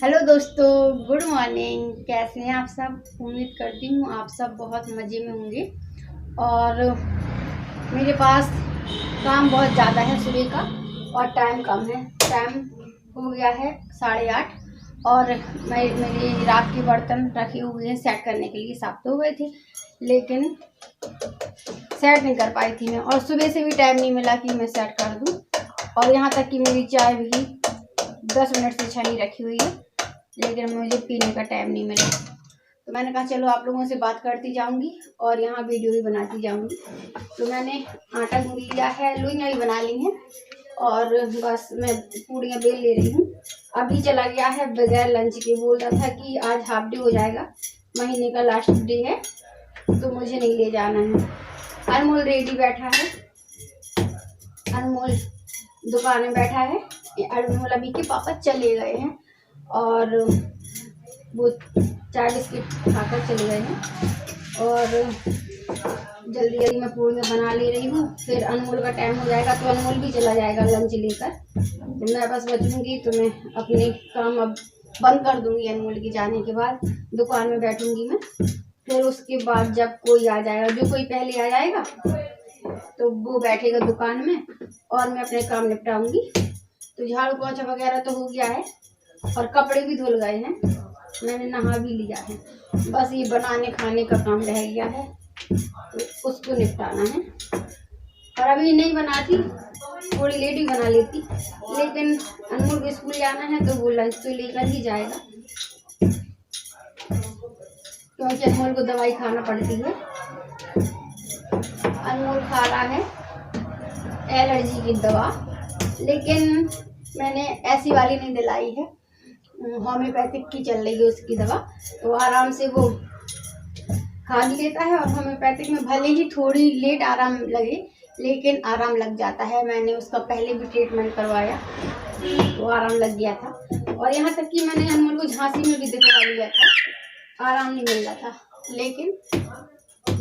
Hello दोस्तों, good morning. कैसे हैं आप सब? उम्मीद करती हूँ आप सब बहुत मज़े में होंगे। और मेरे पास काम बहुत ज़्यादा है सुबह का और टाइम कम है। टाइम हो गया है 8:30 और मेरी रात के बर्तन रखे हुए हैं सेट करने के लिए। साफ तो हुए थे लेकिन सेट नहीं कर पाई थी मैं, और सुबह से भी टाइम नहीं मिला कि मैं सेट कर दूँ। और यहाँ तक कि मेरी चाय भी 10 मिनट से छनी रखी हुई है लेकिन मुझे पीने का टाइम नहीं मिला। तो मैंने कहा चलो आप लोगों से बात करती जाऊंगी और यहाँ वीडियो भी बनाती जाऊंगी। तो मैंने आटा गूंद लिया है, लोइयाँ भी बना ली हैं और बस मैं पूड़ियाँ बेल ले रही हूँ। अभी चला गया है बगैर लंच के, बोल रहा था कि आज हाफ डे हो जाएगा, महीने का लास्ट डे है तो मुझे नहीं ले जाना है। अनमोल रेडी बैठा है, अनमोल दुकान में बैठा है। अनमोल अभी के पापा चले गए हैं और वो चाय बिस्किट खाकर चले गए हैं और जल्दी जल्दी मैं पूड़ियाँ बना ले रही हूँ। फिर अनमोल का टाइम हो जाएगा तो अनमोल भी चला जाएगा लंच लेकर। तो मैं बस बचूंगी तो मैं अपने काम अब बंद कर दूंगी। अनमोल के जाने के बाद दुकान में बैठूंगी मैं। फिर उसके बाद जब कोई आ जाएगा, जो कोई पहले आ जाएगा तो वो बैठेगा दुकान में और मैं अपने काम निपटाऊंगी। तो झाड़ू पोछा वगैरह तो हो गया है और कपड़े भी धुल गए हैं, मैंने नहा भी लिया है। बस ये बनाने खाने का काम रह गया है तो उसको निपटाना है। और अभी नहीं बनाती, थोड़ी लेट ही बना लेती, लेकिन अनमोल को स्कूल जाना है तो वो लंच तो लेकर ही जाएगा क्योंकि अनमोल को दवाई खाना पड़ती है। अनमोल खा रहा है एलर्जी की दवा, लेकिन मैंने ऐसी वाली नहीं दिलाई है, होम्योपैथिक की चल रही है उसकी दवा। तो आराम से वो खा भी लेता है और होम्योपैथिक में भले ही थोड़ी लेट आराम लगे लेकिन आराम लग जाता है। मैंने उसका पहले भी ट्रीटमेंट करवाया तो आराम लग गया था। और यहाँ तक कि मैंने अनमोल को झांसी में भी दिखवा लिया था, आराम नहीं मिल रहा था, लेकिन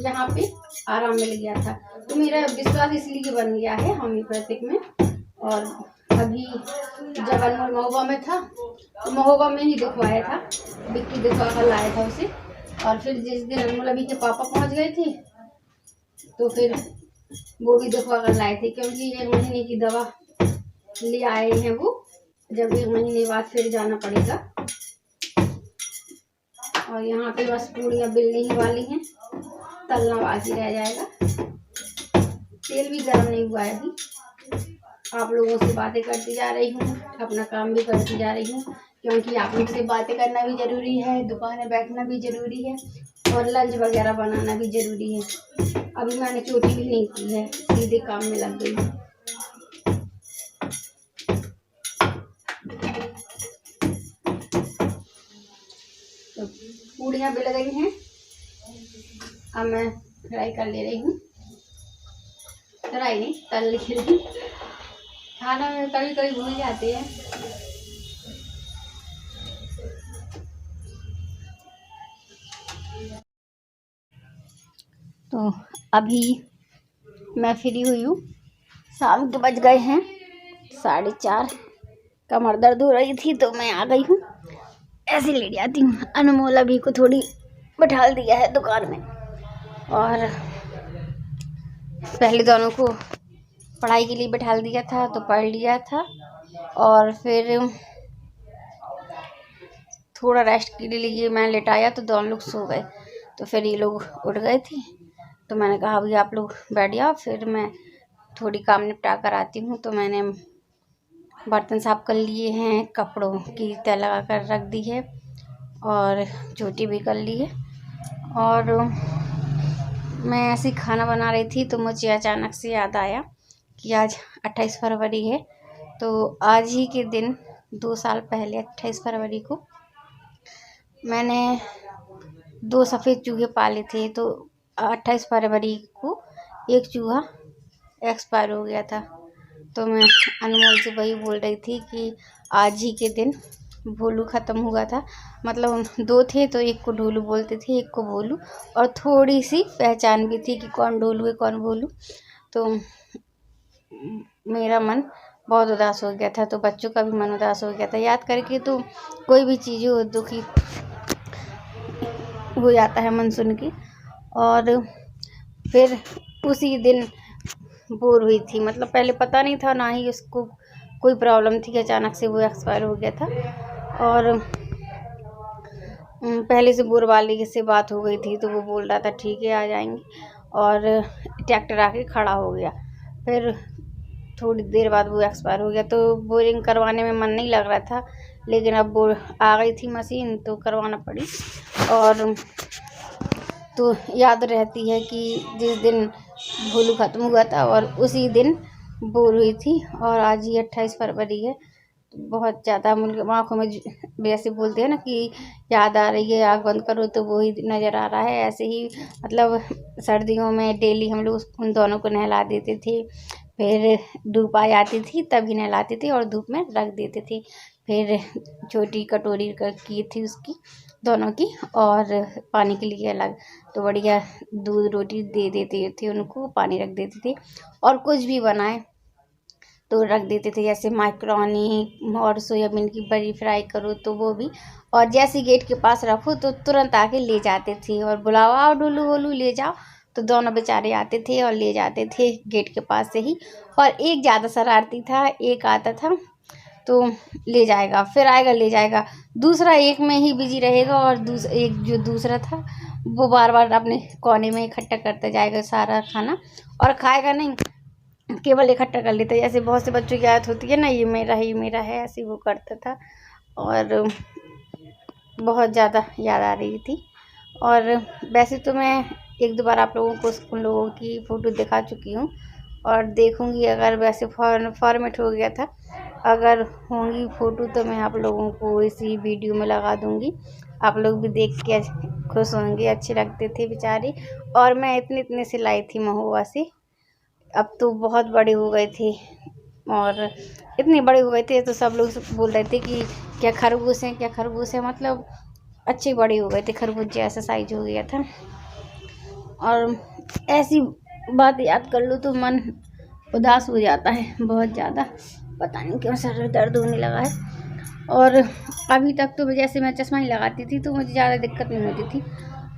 यहाँ पे आराम मिल गया था। तो मेरा विश्वास इसलिए बन गया है होम्योपैथिक में। और अभी जब अनमोल महोबा में था तो महोबा में ही दिखवाया था, बिक्की दिखवा कर लाया था उसे। और फिर जिस दिन अनमोल अभी के पापा पहुंच गए थे तो फिर वो भी दिखवा कर लाए थे, क्योंकि 1 महीने की दवा ले आए हैं वो, जब 1 महीने बाद फिर जाना पड़ेगा। और यहाँ पे बस पूड़ियाँ बेलने ही वाली हैं, तलना बाकी रह जाएगा। तेल भी गर्म नहीं हुआ है अभी। आप लोगों से बातें करती जा रही हूँ, अपना काम भी करती जा रही हूँ, क्योंकि आप लोगों से बातें करना भी ज़रूरी है, दुकान में बैठना भी ज़रूरी है और लंच वगैरह बनाना भी ज़रूरी है। अभी मैंने चोटी भी नहीं की है, सीधे काम में लग गई। तो पूड़ियाँ बेल गई हैं, अब मैं फ्राई कर ले रही हूँ। फ्राई नहीं, तल ले रही हूँ। खाना में कभी कभी भूल जाते हैं। तो अभी मैं फ्री हुई हूँ, शाम के बज गए हैं 4:30। कमर दर्द हो रही थी तो मैं आ गई हूँ, ऐसे लेट जाती हूँ। अनमोल अभी को थोड़ी बैठाल दिया है दुकान में और पहले दोनों को पढ़ाई के लिए बैठाल दिया था तो पढ़ लिया था और फिर थोड़ा रेस्ट के लिए मैं लेटाया तो दोनों लोग सो गए। तो फिर ये लोग उठ गए थे तो मैंने कहा अभी आप लोग बैठ जाओ, फिर मैं थोड़ी काम निपटा कर आती हूँ। तो मैंने बर्तन साफ कर लिए हैं, कपड़ों की तह लगा कर रख दी है और चोटी भी कर ली है। और मैं ऐसे खाना बना रही थी तो मुझे अचानक से याद आया कि आज 28 फरवरी है। तो आज ही के दिन 2 साल पहले 28 फरवरी को मैंने 2 सफ़ेद चूहे पाले थे। तो 28 फरवरी को एक चूहा एक्सपायर हो गया था। तो मैं अनमोल से वही बोल रही थी कि आज ही के दिन भोलू ख़त्म हुआ था। मतलब 2 थे तो एक को ढोलू बोलते थे, एक को भोलू, और थोड़ी सी पहचान भी थी कि कौन ढोलू है कौन भोलू। तो मेरा मन बहुत उदास हो गया था। तो बच्चों का भी मन उदास हो गया था याद करके। तो कोई भी चीज़ हो दुखी हो जाता है मन सुन के। और फिर उसी दिन बोर हुई थी, मतलब पहले पता नहीं था, ना ही उसको कोई प्रॉब्लम थी कि अचानक से वो एक्सपायर हो गया था। और पहले से बोर वाले से बात हो गई थी, तो वो बोल रहा था ठीक है आ जाएंगे, और ट्रैक्टर आके खड़ा हो गया। फिर थोड़ी देर बाद वो एक्सपायर हो गया। तो बोरिंग करवाने में मन नहीं लग रहा था, लेकिन अब वो आ गई थी मशीन तो करवाना पड़ी। और तो याद रहती है कि जिस दिन भोलू ख़त्म हुआ था और उसी दिन बोर हुई थी। और आज ही 28 फरवरी है। बहुत ज़्यादा मुझे आँखों में वैसे बोलते हैं ना कि याद आ रही है, आँख बंद करो तो वो ही नज़र आ रहा है। ऐसे ही मतलब सर्दियों में डेली हम लोग उन दोनों को नहला देते थे, फिर धूप आ जाती थी तभी नहलाते थे और धूप में रख देते थे। फिर छोटी कटोरी की थी उसकी दोनों की, और पानी के लिए अलग। तो बढ़िया दूध रोटी दे देते थे उनको, पानी रख देते थे। और कुछ भी बनाए तो रख देते थे, जैसे मैक्रोनी और सोयाबीन की बड़ी फ्राई करो तो वो भी। और जैसे गेट के पास रखो तो तुरंत आके ले जाते थे, और बुलाओ आओ डोलू वोलू ले जाओ, तो दोनों बेचारे आते थे और ले जाते थे गेट के पास से ही। और एक ज़्यादा शरारती था, एक आता था तो ले जाएगा, फिर आएगा ले जाएगा, दूसरा एक में ही बिजी रहेगा, और एक जो दूसरा था वो बार बार अपने कोने में इकट्ठा करता जाएगा सारा खाना, और खाएगा नहीं, केवल इकट्ठा कर लेता है। जैसे बहुत से बच्चों की आदत होती है ना, ये मेरा है ये मेरा है, ऐसे वो करता था। और बहुत ज़्यादा याद आ रही थी। और वैसे तो मैं एक दो बार आप लोगों को उन लोगों की फ़ोटो दिखा चुकी हूँ, और देखूँगी अगर वैसे फॉर्मेट हो गया था, अगर होंगी फ़ोटो तो मैं आप लोगों को इसी वीडियो में लगा दूँगी। आप लोग भी देख के खुश होंगे, अच्छे लगते थे बेचारे। और मैं इतने इतने से लाई थी महुआ से, अब तो बहुत बड़े हो गए थे। और इतने बड़े हो गए थे तो सब लोग बोल रहे थे कि क्या खरगोश हैं, क्या खरगोश है, मतलब अच्छे बड़े हो गए थे, खरगोश जैसा साइज हो गया था। और ऐसी बात याद कर लो तो मन उदास हो जाता है बहुत ज़्यादा, पता नहीं क्यों सर दर्द होने लगा है। और अभी तक तो जैसे मैं चश्मा ही लगाती थी तो मुझे ज़्यादा दिक्कत नहीं होती थी।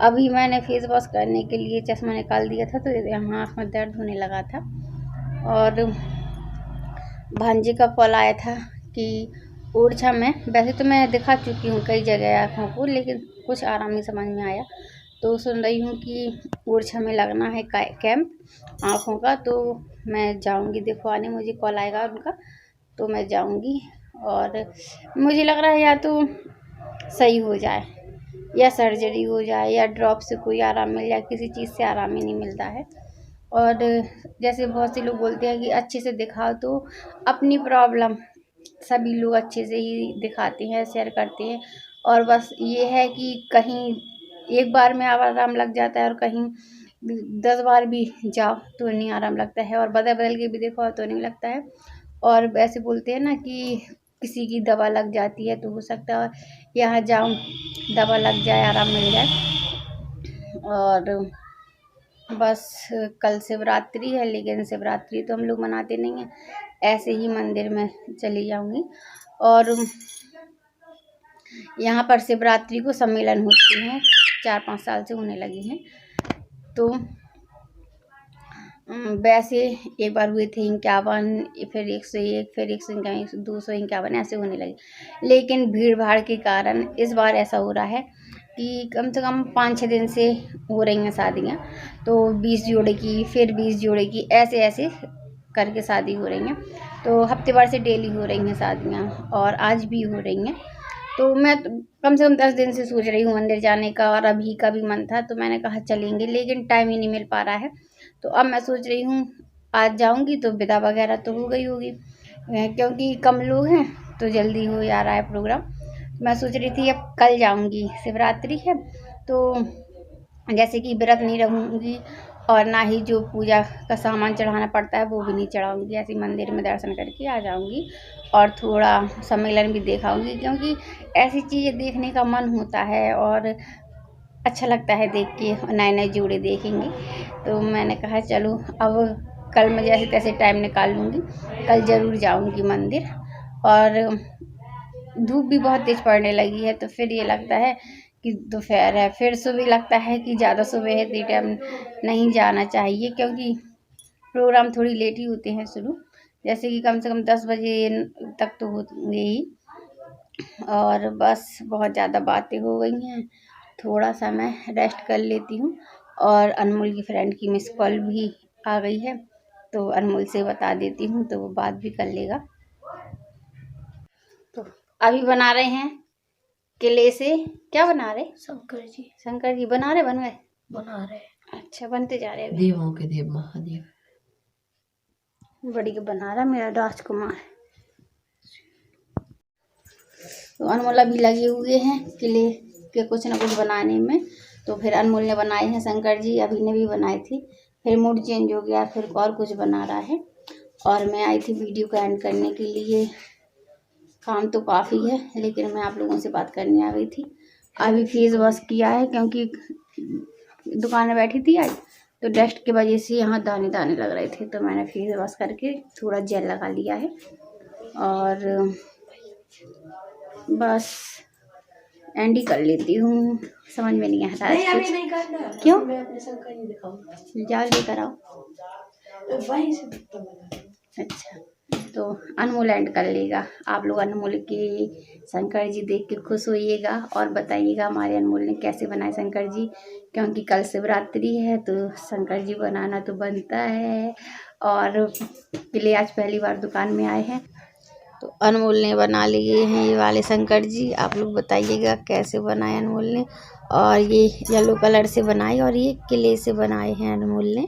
अभी मैंने फेस वॉश करने के लिए चश्मा निकाल दिया था तो यहाँ आँख में दर्द होने लगा था। और भांजे का कॉल आया था कि ओरछा में, वैसे तो मैं दिखा चुकी हूँ कई जगह आँखों को, लेकिन कुछ आराम नहीं समझ में आया। तो सुन रही हूँ कि ओरछा में लगना है कैंप आँखों का, तो मैं जाऊँगी दिखवाने, मुझे कॉल आएगा उनका तो मैं जाऊँगी। और मुझे लग रहा है या तो सही हो जाए, या सर्जरी हो जाए, या ड्रॉप से कोई आराम मिल जाए, किसी चीज़ से आराम ही नहीं मिलता है। और जैसे बहुत से लोग बोलते हैं कि अच्छे से दिखाओ, तो अपनी प्रॉब्लम सभी लोग अच्छे से ही दिखाते हैं, शेयर करते हैं। और बस ये है कि कहीं एक बार में आराम लग जाता है, और कहीं 10 बार भी जाओ तो नहीं आराम लगता है, और बदल बदल के भी देखो तो नहीं लगता है। और वैसे बोलते हैं ना कि किसी की दवा लग जाती है, तो हो सकता है यहाँ जाओ दवा लग जाए, आराम मिल जाए। और बस कल शिवरात्रि है, लेकिन शिवरात्रि तो हम लोग मनाते नहीं हैं, ऐसे ही मंदिर में चली जाऊंगी। और यहाँ पर शिवरात्रि को सम्मेलन होते हैं, 4-5 साल से होने लगे हैं। तो वैसे एक बार हुए थे 51, फिर 101, फिर 151, 251 ऐसे होने लगे। लेकिन भीड़ भाड़ के कारण इस बार ऐसा हो रहा है कि कम से कम 5-6 दिन से हो रही हैं शादियाँ। तो 20 जोड़े की, फिर 20 जोड़े की, ऐसे ऐसे करके शादी हो रही हैं। तो हफ्ते भर से डेली हो रही हैं शादियाँ, और आज भी हो रही हैं। तो मैं कम से कम 10 दिन से सोच रही हूँ मंदिर जाने का, और अभी का भी मन था तो मैंने कहा चलेंगे, लेकिन टाइम ही नहीं मिल पा रहा है। तो अब मैं सोच रही हूँ आज जाऊँगी तो विदा वगैरह तो हो गई होगी, क्योंकि कम लोग हैं तो जल्दी हो जा रहा है प्रोग्राम। मैं सोच रही थी अब कल जाऊँगी, शिवरात्रि है तो जैसे कि व्रत नहीं रहूँगी, और ना ही जो पूजा का सामान चढ़ाना पड़ता है वो भी नहीं चढ़ाऊँगी, ऐसे मंदिर में दर्शन करके आ जाऊँगी। और थोड़ा सम्मेलन भी देखाऊँगी, क्योंकि ऐसी चीज़ें देखने का मन होता है और अच्छा लगता है देख के, नए नए जोड़े देखेंगे। तो मैंने कहा चलो अब कल मैं जैसे तैसे टाइम निकाल लूँगी, कल ज़रूर जाऊँगी मंदिर। और धूप भी बहुत तेज़ पड़ने लगी है, तो फिर ये लगता है कि दोपहर है, फिर सुबह लगता है कि ज़्यादा सुबह है, इतनी टाइम नहीं जाना चाहिए, क्योंकि प्रोग्राम थोड़ी लेट ही होते हैं शुरू, जैसे कि कम से कम 10 बजे तक तो होंगे ही। और बस बहुत ज़्यादा बातें हो गई हैं, थोड़ा सा मैं रेस्ट कर लेती हूँ। और अनमोल की फ्रेंड की मिस कॉल भी आ गई है, तो अनमोल से बता देती हूँ, तो वो बात भी कर लेगा। तो अभी बना रहे हैं किले से, क्या बना रहे? शंकर जी बना रहे। अच्छा, बनते जा रहे हैं। देवों के देव महादेव बड़ी के बना रहा मेरा राजकुमार। तो अनमोल अभी लगे हुए हैं किले के कुछ ना कुछ बनाने में। तो फिर अनमोल ने बनाए हैं शंकर जी, अभी ने भी बनाई थी, फिर मूड चेंज हो गया, फिर और कुछ बना रहा है। और मैं आई थी वीडियो को एंड करने के लिए। काम तो काफ़ी है, लेकिन मैं आप लोगों से बात करने आ गई थी। अभी फेस वॉश किया है, क्योंकि दुकान में बैठी थी आज, तो डस्ट की वजह से यहाँ दाने दाने लग रहे थे, तो मैंने फेस वॉश करके थोड़ा जेल लगा लिया है। और बस एंड ही कर लेती हूँ, समझ में नहीं आ रहा है कुछ। नहीं करना। क्यों? मैं अपने शंकर जी दिखाऊंगा, जाओ लेकर आओ। वहीं से। अच्छा, तो अनमोल एंड कर लेगा। आप लोग अनमोल के शंकर जी देख के खुश होइएगा और बताइएगा हमारे अनमोल ने कैसे बनाए शंकर जी, क्योंकि कल शिवरात्रि है, तो शंकर जी बनाना तो बनता है। और किले आज पहली बार दुकान में आए हैं, तो अनमोल ने बना लिए हैं ये वाले शंकर जी। आप लोग बताइएगा कैसे बनाए अनमोल ने। और ये येलो कलर से बनाए और ये किले से बनाए हैं अनमोल ने।